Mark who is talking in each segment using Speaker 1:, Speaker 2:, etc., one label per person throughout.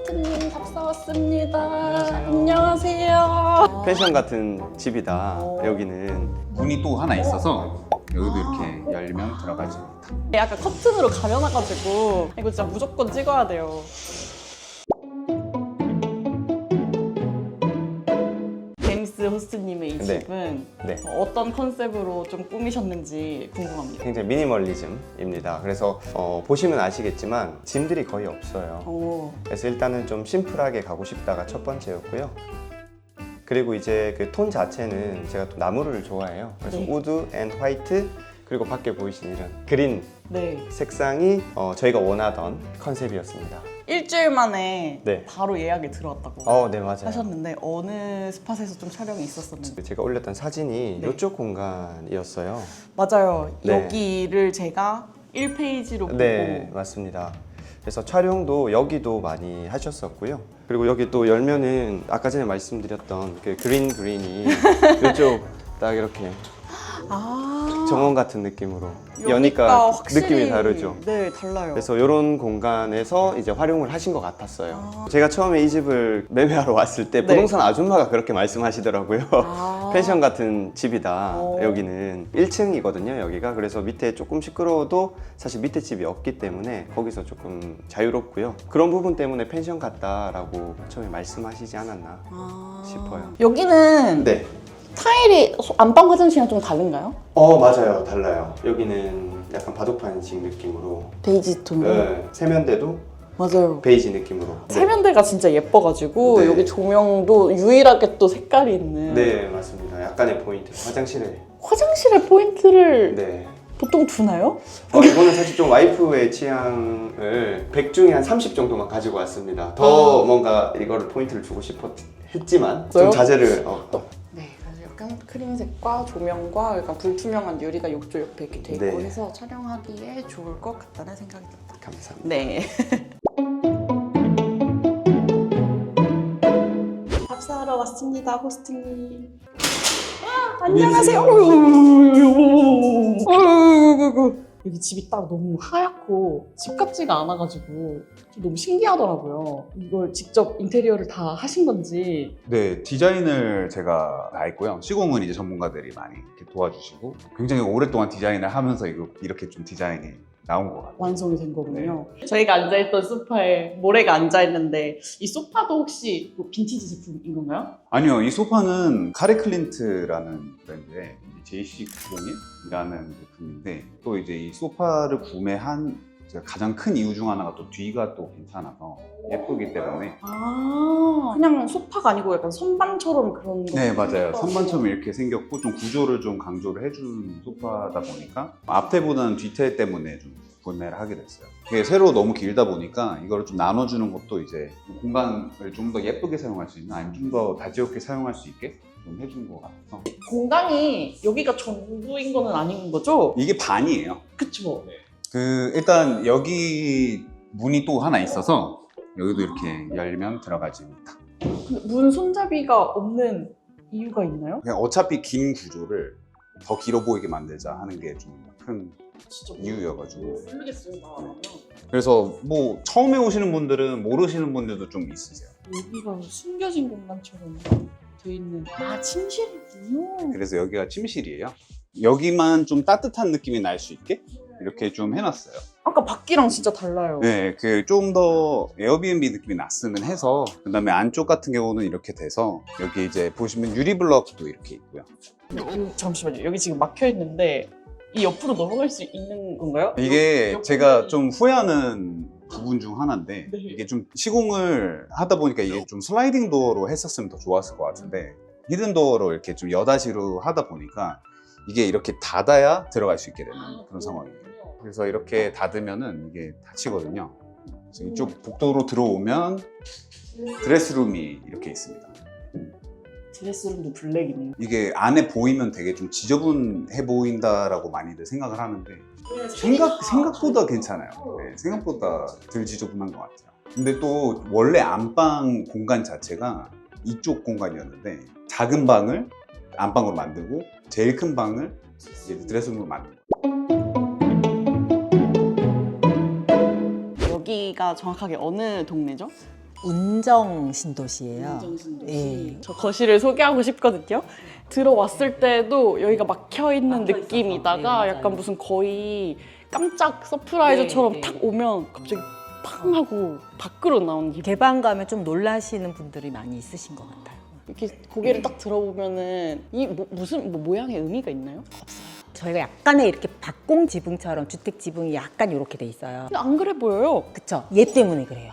Speaker 1: 호스트님 답사 왔습니다. 안녕하세요.
Speaker 2: 펜션 같은 집이다. 여기는
Speaker 3: 문이 또 하나 있어서 여기도 이렇게 열면 들어가지.
Speaker 1: 약간 커튼으로 가려놔가지고 이거 진짜 무조건 찍어야 돼요. 제임스 호스트님의 이
Speaker 2: 네.
Speaker 1: 집은
Speaker 2: 네.
Speaker 1: 어떤 컨셉으로 좀 꾸미셨는지 궁금합니다.
Speaker 2: 굉장히 미니멀리즘입니다. 그래서 보시면 아시겠지만 짐들이 거의 없어요.
Speaker 1: 오.
Speaker 2: 그래서 일단은 좀 심플하게 가고 싶다가 첫 번째였고요. 그리고 이제 그 톤 자체는 제가 또 나무를 좋아해요. 그래서
Speaker 1: 네.
Speaker 2: 우드 앤 화이트, 그리고 밖에 보이시는 이런 그린
Speaker 1: 네.
Speaker 2: 색상이 저희가 원하던 컨셉이었습니다.
Speaker 1: 일주일 만에
Speaker 2: 네.
Speaker 1: 바로 예약이 들어왔다고
Speaker 2: 네, 맞아요.
Speaker 1: 하셨는데 어느 스팟에서 좀 촬영이 있었었는데.
Speaker 2: 제가 올렸던 사진이
Speaker 1: 네.
Speaker 2: 이쪽 공간이었어요.
Speaker 1: 맞아요.
Speaker 2: 네.
Speaker 1: 여기를 제가 1페이지로 보고
Speaker 2: 네, 맞습니다. 그래서 촬영도 여기도 많이 하셨었고요. 그리고 여기 또 열면은 아까 전에 말씀드렸던 그 그린이 이쪽 딱 이렇게 정원 같은 느낌으로 여니까
Speaker 1: 확실히,
Speaker 2: 느낌이 다르죠.
Speaker 1: 네, 달라요.
Speaker 2: 그래서 이런 공간에서 이제 활용을 하신 것 같았어요. 제가 처음에 이 집을 매매하러 왔을 때
Speaker 1: 네.
Speaker 2: 부동산 아줌마가 그렇게 말씀하시더라고요.
Speaker 1: 아.
Speaker 2: 펜션 같은 집이다.
Speaker 1: 오.
Speaker 2: 여기는 1층이거든요, 여기가. 그래서 밑에 조금 시끄러워도 사실 밑에 집이 없기 때문에 거기서 조금 자유롭고요. 그런 부분 때문에 펜션 같다라고 처음에 말씀하시지 않았나 싶어요.
Speaker 1: 여기는
Speaker 2: 네.
Speaker 1: 타일이 안방 화장실이랑 좀 다른가요?
Speaker 2: 맞아요. 달라요. 여기는 약간 바둑판식 느낌으로.
Speaker 1: 베이지 톤.
Speaker 2: 네, 세면대도
Speaker 1: 맞아요.
Speaker 2: 베이지 느낌으로.
Speaker 1: 세면대가 진짜 예뻐가지고
Speaker 2: 네.
Speaker 1: 여기 조명도 유일하게 또 색깔이 있는.
Speaker 2: 네, 맞습니다. 약간의 포인트. 화장실에.
Speaker 1: 화장실에 포인트를
Speaker 2: 네.
Speaker 1: 보통 두나요?
Speaker 2: 이거는 사실 좀 와이프의 취향을 100 중에 한 30 정도만 가지고 왔습니다. 더 뭔가 이거를 포인트를 주고 싶었지만 좀
Speaker 1: 왜요?
Speaker 2: 자제를.
Speaker 1: 네, 그래서 약간 크림색과 조명과 약간 불투명한 유리가 욕조 옆에 이렇게 돼 있고
Speaker 2: 네.
Speaker 1: 해서 촬영하기에 좋을 것 같다는 생각이 듭니다.
Speaker 2: 감사합니다.
Speaker 1: 네. 답사하러 왔습니다, 호스트님. 안녕하세요. 여기 집이 딱 너무 하얗고 집 같지가 않아가지고 좀 너무 신기하더라고요. 이걸 직접 인테리어를 다 하신 건지.
Speaker 3: 네, 디자인을 제가 다 했고요. 시공은 이제 전문가들이 많이 이렇게 도와주시고 굉장히 오랫동안 디자인을 하면서 이렇게 좀 디자인이 나온 것 같아요.
Speaker 1: 완성이 된 거군요. 저희가 앉아있던 소파에 모래가 앉아있는데 이 소파도 혹시 뭐 빈티지 제품인 건가요?
Speaker 3: 아니요, 이 소파는 카레 클린트라는 브랜드의 JC90이라는 제품인데 또 이제 이 소파를 구매한 제가 가장 큰 이유 중 하나가 또 뒤가 또 괜찮아서 예쁘기 때문에.
Speaker 1: 그냥 소파가 아니고 약간 선반처럼 그런 거.
Speaker 3: 네, 맞아요. 선반처럼 이렇게 생겼고 좀 구조를 좀 강조를 해준 소파다 보니까 앞태보다는 뒤태 때문에 좀 구매를 하게 됐어요. 이게 세로 너무 길다 보니까 이거를 좀 나눠주는 것도 이제 공간을 좀 더 예쁘게 사용할 수 있는, 아니면 좀 더 다채롭게 사용할 수 있게 좀 해준 것 같아서.
Speaker 1: 공간이 여기가 전부인 거는 아닌 거죠?
Speaker 3: 이게 반이에요.
Speaker 1: 그쵸?
Speaker 3: 일단 여기 문이 또 하나 있어서 여기도 이렇게 열면 들어가집니다.
Speaker 1: 근데 문 손잡이가 없는 이유가 있나요?
Speaker 3: 그냥 어차피 긴 구조를 더 길어 보이게 만들자 하는 게 좀 큰
Speaker 1: 진짜
Speaker 3: 이유여가지고.
Speaker 1: 모르겠어요, 나라면.
Speaker 3: 그래서 뭐 처음에 오시는 분들은 모르시는 분들도 좀 있으세요.
Speaker 1: 여기가 숨겨진 공간처럼 돼 있는. 침실이군요.
Speaker 3: 그래서 여기가 침실이에요. 여기만 좀 따뜻한 느낌이 날 수 있게 이렇게 좀 해놨어요.
Speaker 1: 아까 밖이랑 진짜 달라요.
Speaker 3: 네, 그 좀 더 에어비앤비 느낌이 났으면 해서. 그다음에 안쪽 같은 경우는 이렇게 돼서 여기 이제 보시면 유리블럭도 이렇게 있고요.
Speaker 1: 잠시만요. 여기 지금 막혀 있는데 이 옆으로 넘어갈 수 있는 건가요?
Speaker 3: 이게
Speaker 1: 옆-
Speaker 3: 제가
Speaker 1: 옆으로-
Speaker 3: 좀 후회하는 부분 중 하나인데,
Speaker 1: 네.
Speaker 3: 이게 좀 시공을 하다 보니까 이게 좀 슬라이딩 도어로 했었으면 더 좋았을 것 같은데 히든 도어로 이렇게 좀 여닫이로 하다 보니까 이게 이렇게 닫아야 들어갈 수 있게 되는 그런 상황이에요. 그래서 이렇게 닫으면은 이게 닫히거든요. 그래서 이쪽 복도로 들어오면 드레스룸이 이렇게 있습니다.
Speaker 1: 드레스룸도 블랙이네요.
Speaker 3: 이게 안에 보이면 되게 좀 지저분해 보인다라고 많이들 생각을 하는데 생각보다 괜찮아요. 네, 생각보다 덜 지저분한 것 같아요. 근데 또 원래 안방 공간 자체가 이쪽 공간이었는데 작은 방을 안방으로 만들고 제일 큰 방을 이제 드레스룸으로 만든 거예요.
Speaker 1: 여기가 정확하게 어느 동네죠?
Speaker 4: 운정 신도시예요. 예.
Speaker 1: 저 거실을 소개하고 싶거든요. 들어왔을 때도 여기가 막혀 있는
Speaker 4: 막혀
Speaker 1: 느낌이다가
Speaker 4: 있어서. 네, 맞아요.
Speaker 1: 약간 무슨 거의 깜짝 서프라이즈처럼
Speaker 4: 네, 네.
Speaker 1: 탁 오면 갑자기 팡 하고 밖으로 나오는 기분.
Speaker 4: 개방 가면 좀 놀라시는 분들이 많이 있으신 것 같아요.
Speaker 1: 이렇게 고개를 딱 들어보면은 이 무슨 모양의 의미가 있나요?
Speaker 4: 저희가 약간의 이렇게 박공 지붕처럼 주택 지붕이 약간 이렇게 돼 있어요.
Speaker 1: 근데 안 그래 보여요.
Speaker 4: 그쵸? 얘 때문에 그래요.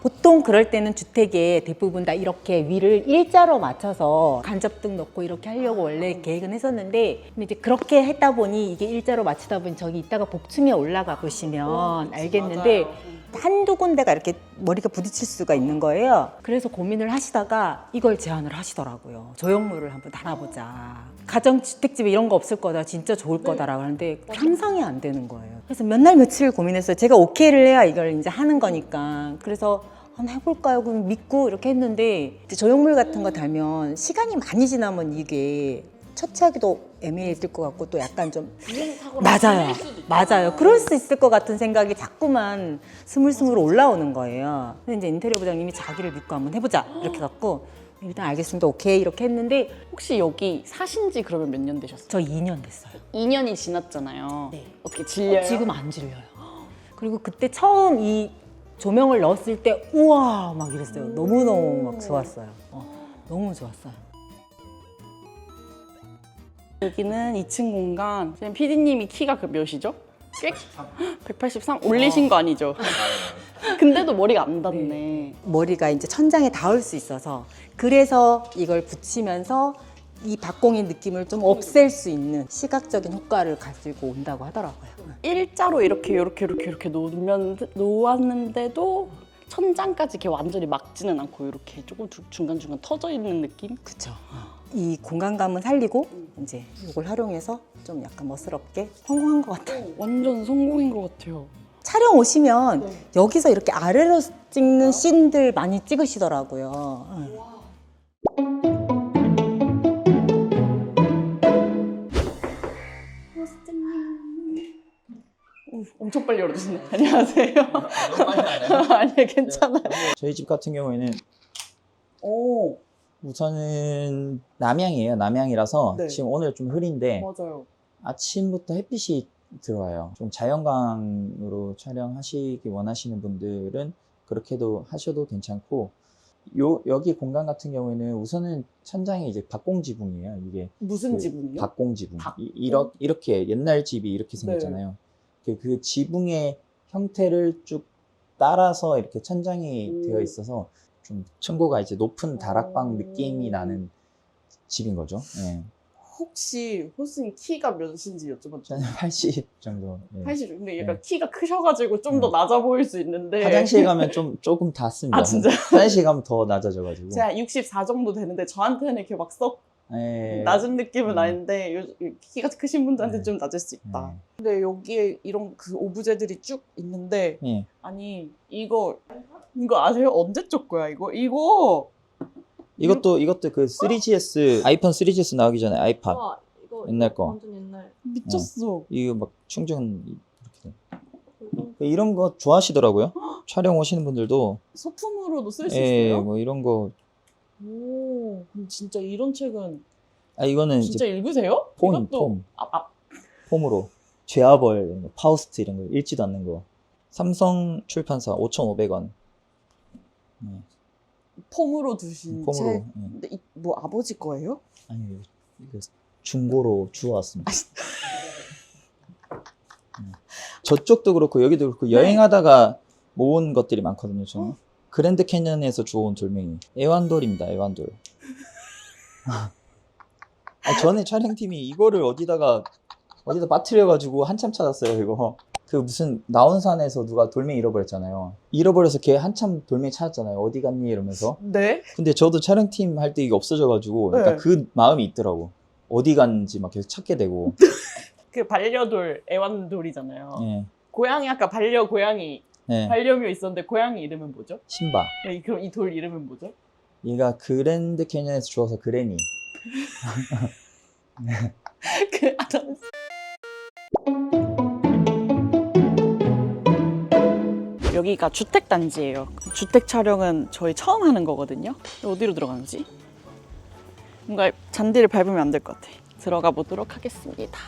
Speaker 4: 보통 그럴 때는 주택에 대부분 다 이렇게 위를 일자로 맞춰서 간접등 넣고 이렇게 하려고 원래 계획은 했었는데, 근데 이제 그렇게 했다 보니 이게 일자로 맞추다 보니 저기 이따가 복층에 올라가 보시면 알겠는데 한두 군데가 이렇게 머리가 부딪힐 수가 있는 거예요. 그래서 고민을 하시다가 이걸 제안을 하시더라고요. 조형물을 한번 달아보자. 가정주택집에 이런 거 없을 거다. 진짜 좋을 거다라고 하는데 상상이 안 되는 거예요. 그래서 몇 날 며칠 고민했어요. 제가 오케이를 해야 이걸 이제 하는 거니까. 그래서 한번 해볼까요? 그럼 믿고 이렇게 했는데 이제 조형물 같은 거 달면 시간이 많이 지나면 이게 처치하기도 애매해질 것 같고 또 약간 좀 맞아요. 그럴 수 있을 것 같은 생각이 자꾸만 스물스물 올라오는 거예요. 근데 이제 인테리어 부장님이 자기를 믿고 한번 해보자 이렇게 갖고 일단 알겠습니다. 오케이 이렇게 했는데
Speaker 1: 혹시 여기 사신 지 그러면 몇 년 되셨어요?
Speaker 4: 저 2년 됐어요.
Speaker 1: 2년이 지났잖아요.
Speaker 4: 네.
Speaker 1: 어떻게 질려요?
Speaker 4: 지금 안 질려요. 그리고 그때 처음 이 조명을 넣었을 때 우와 막 이랬어요. 너무너무 막 좋았어요. 너무 좋았어요.
Speaker 1: 여기는 2층 공간. 지금 PD님이 키가 몇이죠? 183 올리신 거 아니죠? 근데도 머리가 안 닿네.
Speaker 4: 머리가 이제 천장에 닿을 수 있어서 그래서 이걸 붙이면서 이 박공의 느낌을 좀 없앨 수 있는 시각적인 효과를 가지고 온다고 하더라고요.
Speaker 1: 일자로 이렇게 놓았는데도 천장까지 이렇게 완전히 막지는 않고 이렇게 조금 중간중간 터져 있는 느낌?
Speaker 4: 그쵸. 이 공간감은 살리고 이제 이걸 활용해서 좀 약간 멋스럽게 성공한 것 같아요.
Speaker 1: 완전 성공인 것 같아요.
Speaker 4: 촬영 오시면 여기서 이렇게 아래로 찍는 씬들 많이 찍으시더라고요.
Speaker 1: 엄청 빨리 열어주시네. 안녕하세요. 아니 괜찮아요.
Speaker 5: 저희 집 같은 경우에는
Speaker 1: 오
Speaker 5: 우선은 남향이에요. 남향이라서
Speaker 1: 네.
Speaker 5: 지금 오늘 좀 흐린데
Speaker 1: 맞아요.
Speaker 5: 아침부터 햇빛이 들어와요. 좀 자연광으로 촬영하시기 원하시는 분들은 그렇게도 하셔도 괜찮고, 여기 공간 같은 경우에는 우선은 천장이 이제 박공지붕이에요. 이게
Speaker 1: 무슨
Speaker 5: 그
Speaker 1: 지붕이요?
Speaker 5: 박공지붕.
Speaker 1: 박공?
Speaker 5: 이렇게 옛날 집이 이렇게 생겼잖아요. 그 지붕의 형태를 쭉 따라서 이렇게 천장이 되어 있어서 좀 층고가 이제 높은 다락방 느낌이 나는 집인 거죠. 예.
Speaker 1: 혹시 호스님 키가 몇인지 여쭤봐도
Speaker 5: 저는 80 정도. 예.
Speaker 1: 80. 근데 얘가
Speaker 5: 네.
Speaker 1: 키가 크셔가지고 좀 더 낮아 보일 수 있는데
Speaker 5: 화장실 가면 조금 닿습니다.
Speaker 1: 아, 진짜요?
Speaker 5: 화장실 가면 더 낮아져가지고.
Speaker 1: 제가 64 정도 되는데 저한테는 이렇게 막 썩
Speaker 5: 예.
Speaker 1: 낮은 느낌은 아닌데 키가 크신 분들한테 좀 낮을 수 있다.
Speaker 5: 예.
Speaker 1: 근데 여기에 이런 그 오브제들이 쭉 있는데
Speaker 5: 예.
Speaker 1: 아니 이거 아세요? 언제 쪽 거야 이거?
Speaker 5: 이것도 그 3GS 아이폰 3GS 나오기 전에 아이팟
Speaker 6: 와, 이거
Speaker 5: 옛날 거.
Speaker 6: 완전 옛날.
Speaker 1: 미쳤어.
Speaker 5: 이거 막 충전 이렇게 돼. 이런 거 좋아하시더라고요. 촬영 오시는 분들도
Speaker 1: 소품으로도 쓸 수
Speaker 5: 예,
Speaker 1: 있어요?
Speaker 5: 뭐 이런 거.
Speaker 1: 오, 그럼 진짜 이런 책은
Speaker 5: 이거는
Speaker 1: 진짜
Speaker 5: 이제
Speaker 1: 읽으세요?
Speaker 5: 폼,
Speaker 1: 이것도
Speaker 5: 폼.
Speaker 1: 아,
Speaker 5: 폼으로 죄아벌, 이런 거, 파우스트 이런 거 읽지도 않는 거. 삼성 출판사 5,500원.
Speaker 1: 폼으로 두신
Speaker 5: 폼으로.
Speaker 1: 책.
Speaker 5: 예.
Speaker 1: 근데 뭐 아버지 거예요?
Speaker 5: 아니 이거 중고로 주워왔습니다. 저쪽도 그렇고 여기도 그렇고 여행하다가 모은 것들이 많거든요. 저는 그랜드 캐년에서 주워온 돌멩이 애완돌입니다. 애완돌. 전에 촬영팀이 이거를 어디다 빠뜨려가지고 한참 찾았어요. 이거 그 무슨 나온산에서 누가 돌멩이 잃어버렸잖아요. 잃어버려서 걔 한참 돌멩이 찾았잖아요. 어디 갔니 이러면서.
Speaker 1: 네.
Speaker 5: 근데 저도 촬영팀 할 때 이게 없어져가지고 약간
Speaker 1: 네.
Speaker 5: 그 마음이 있더라고. 어디 갔는지 막 계속 찾게 되고.
Speaker 1: 그 반려돌 애완돌이잖아요.
Speaker 5: 예.
Speaker 1: 고양이 아까 반려고양이
Speaker 5: 예.
Speaker 1: 반려묘 있었는데 고양이 이름은 뭐죠?
Speaker 5: 신바.
Speaker 1: 네, 그럼 이 돌 이름은 뭐죠?
Speaker 5: 얘가 그랜드 캐년에서 주워서 그레니.
Speaker 1: 그 여기가 주택 단지예요. 주택 촬영은 저희 처음 하는 거거든요. 어디로 들어가는지? 뭔가 잔디를 밟으면 안 될 것 같아. 들어가 보도록 하겠습니다.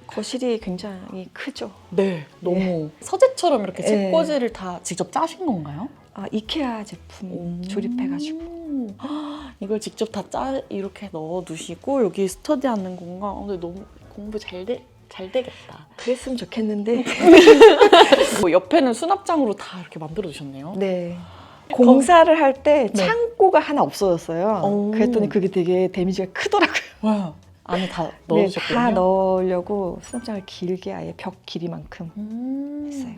Speaker 6: 거실이 굉장히 크죠.
Speaker 1: 네, 너무 서재처럼 이렇게
Speaker 6: 네.
Speaker 1: 책꽂이를 다 직접 짜신 건가요?
Speaker 6: 아, 이케아 제품 조립해가지고.
Speaker 1: 이걸 직접 다 이렇게 넣어두시고 여기 스터디 하는 공간. 근데 너무 공부 잘 되겠다.
Speaker 6: 그랬으면 좋겠는데.
Speaker 1: 뭐 옆에는 수납장으로 다 이렇게 만들어 두셨네요.
Speaker 6: 네. 공사를 할 때
Speaker 1: 네.
Speaker 6: 창고가 하나 없어졌어요.
Speaker 1: 오.
Speaker 6: 그랬더니 그게 되게 데미지가 크더라고요.
Speaker 1: 와, 안에 다
Speaker 6: 네,
Speaker 1: 넣어주셨군요.
Speaker 6: 다 넣으려고 수납장을 길게 아예 벽 길이만큼 했어요.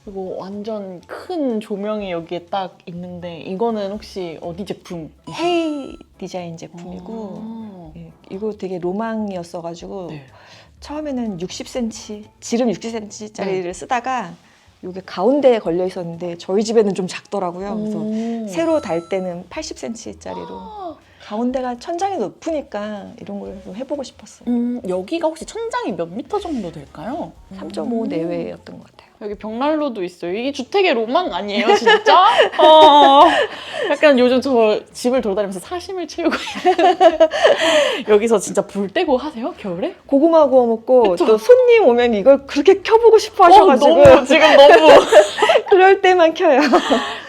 Speaker 1: 그리고 완전 큰 조명이 여기에 딱 있는데 이거는 혹시 어디 제품?
Speaker 6: 헤이 디자인 제품이고
Speaker 1: 아.
Speaker 6: 예, 이거 되게 로망이었어가지고
Speaker 1: 네.
Speaker 6: 처음에는 60cm, 지름 60cm짜리를 쓰다가 이게 가운데에 걸려 있었는데 저희 집에는 좀 작더라고요. 그래서 새로 달 때는 80cm짜리로 가운데가 천장이 높으니까 이런 걸 좀 해보고 싶었어요.
Speaker 1: 여기가 혹시 천장이 몇 미터 정도 될까요?
Speaker 6: 3.5 내외였던 것 같아요.
Speaker 1: 여기 벽난로도 있어요. 이게 주택의 로망 아니에요, 진짜? 약간 요즘 저 집을 돌아다니면서 사심을 채우고 있는데 여기서 진짜 불 떼고 하세요? 겨울에?
Speaker 6: 고구마 구워 먹고
Speaker 1: 그쵸?
Speaker 6: 또 손님 오면 이걸 그렇게 켜보고 싶어 하셔가지고
Speaker 1: 너무 지금 너무
Speaker 6: 그럴 때만 켜요.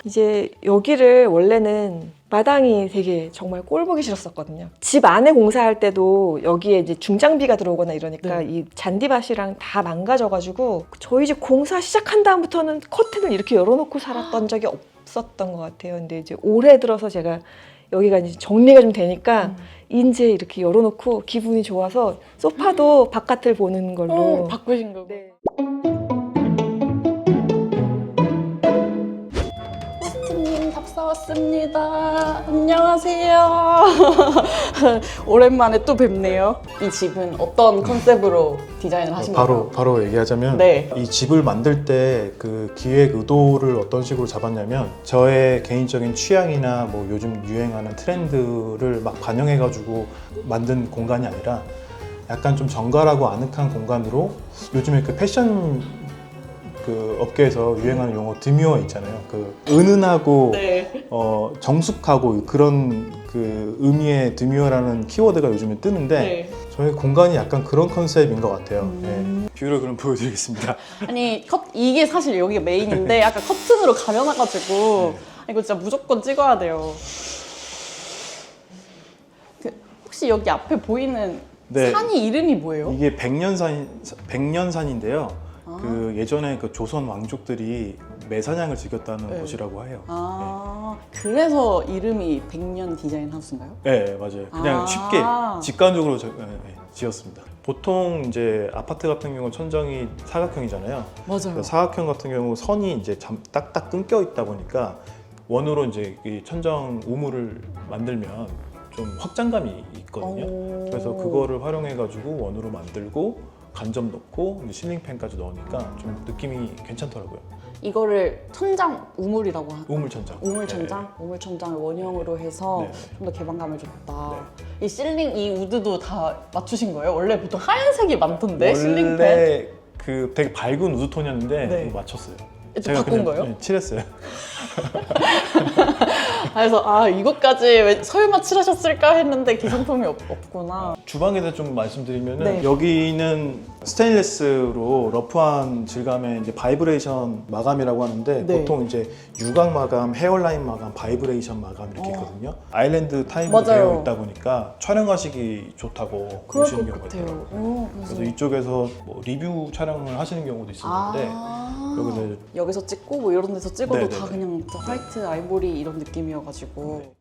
Speaker 6: 이제 여기를 원래는 마당이 되게 정말 꼴보기 싫었었거든요. 집 안에 공사할 때도 여기에 이제 중장비가 들어오거나 이러니까
Speaker 1: 네.
Speaker 6: 이 잔디밭이랑 다 망가져가지고 저희 집 공사 시작한 다음부터는 커튼을 이렇게 열어놓고 살았던 적이 없었던 것 같아요. 근데 이제 올해 들어서 제가 여기가 이제 정리가 좀 되니까 이제 이렇게 열어놓고 기분이 좋아서 소파도 바깥을 보는 걸로.
Speaker 1: 바꾸신 거고.
Speaker 6: 네.
Speaker 1: 호스트님 답사 왔습니다. 안녕하세요. 오랜만에 또 뵙네요. 이 집은 어떤 컨셉으로 디자인을 하신 거예요?
Speaker 7: 바로 얘기하자면
Speaker 1: 네.
Speaker 7: 이 집을 만들 때 그 기획 의도를 어떤 식으로 잡았냐면 저의 개인적인 취향이나 뭐 요즘 유행하는 트렌드를 막 반영해가지고 만든 공간이 아니라 약간 좀 정갈하고 아늑한 공간으로 요즘에 그 패션 그 업계에서 유행하는 용어 드뮤어 있잖아요. 그 은은하고
Speaker 1: 네.
Speaker 7: 정숙하고 그런 그 의미의 드뮤어라는 키워드가 요즘에 뜨는데
Speaker 1: 네.
Speaker 7: 저희 공간이 약간 그런 컨셉인 것 같아요. 네. 뷰를 그럼 보여드리겠습니다.
Speaker 1: 아니 이게 사실 여기가 메인인데 약간 커튼으로 가려놔가지고 이거 진짜 무조건 찍어야 돼요. 혹시 여기 앞에 보이는
Speaker 7: 네.
Speaker 1: 산이 이름이 뭐예요?
Speaker 7: 이게 백년산인데요. 그 예전에 그 조선 왕족들이 매사냥을 즐겼다는
Speaker 1: 네.
Speaker 7: 곳이라고 해요.
Speaker 1: 그래서 이름이 백년 디자인 하우스인가요?
Speaker 7: 네, 맞아요. 그냥 쉽게 직관적으로 지었습니다. 보통 이제 아파트 같은 경우는 천정이 사각형이잖아요.
Speaker 1: 맞아요.
Speaker 7: 사각형 같은 경우 선이 이제 딱딱 끊겨 있다 보니까 원으로 이제 이 천정 우물을 만들면 좀 확장감이 있거든요. 그래서 그거를 활용해가지고 원으로 만들고 간접 넣고 실링팬까지 넣으니까 좀 느낌이 괜찮더라고요.
Speaker 1: 이거를 천장 우물이라고 하는
Speaker 7: 우물천장.
Speaker 1: 우물천장? 우물천장을 원형으로 해서
Speaker 7: 네.
Speaker 1: 좀 더 개방감을 줬다. 이 실링, 이 우드도 다 맞추신 거예요? 원래 보통 하얀색이 많던데 실링팬?
Speaker 7: 원래 그 되게 밝은 우드톤이었는데
Speaker 1: 네.
Speaker 7: 그거 맞췄어요.
Speaker 1: 바꾼 거예요?
Speaker 7: 네, 칠했어요.
Speaker 1: 그래서 이것까지 왜 설마 칠하셨을까 했는데 기성품이 없구나.
Speaker 7: 주방에 대해서 좀 말씀드리면은
Speaker 1: 네.
Speaker 7: 여기는 스테인리스로 러프한 질감의 이제 바이브레이션 마감이라고 하는데
Speaker 1: 네.
Speaker 7: 보통 이제 유광 마감, 헤어라인 마감, 바이브레이션 마감 이렇게 있거든요. 아일랜드 타입으로
Speaker 1: 맞아요.
Speaker 7: 되어 있다 보니까 촬영하시기 좋다고
Speaker 1: 그럴
Speaker 7: 보시는
Speaker 1: 것
Speaker 7: 경우가
Speaker 1: 같아요.
Speaker 7: 있더라고요. 그래서 이쪽에서 뭐 리뷰 촬영을 하시는 경우도 있었는데
Speaker 1: 여기서 찍고 뭐 이런 데서 찍어도
Speaker 7: 네네네.
Speaker 1: 다 그냥 화이트 아이보리 이런 느낌이어가지고.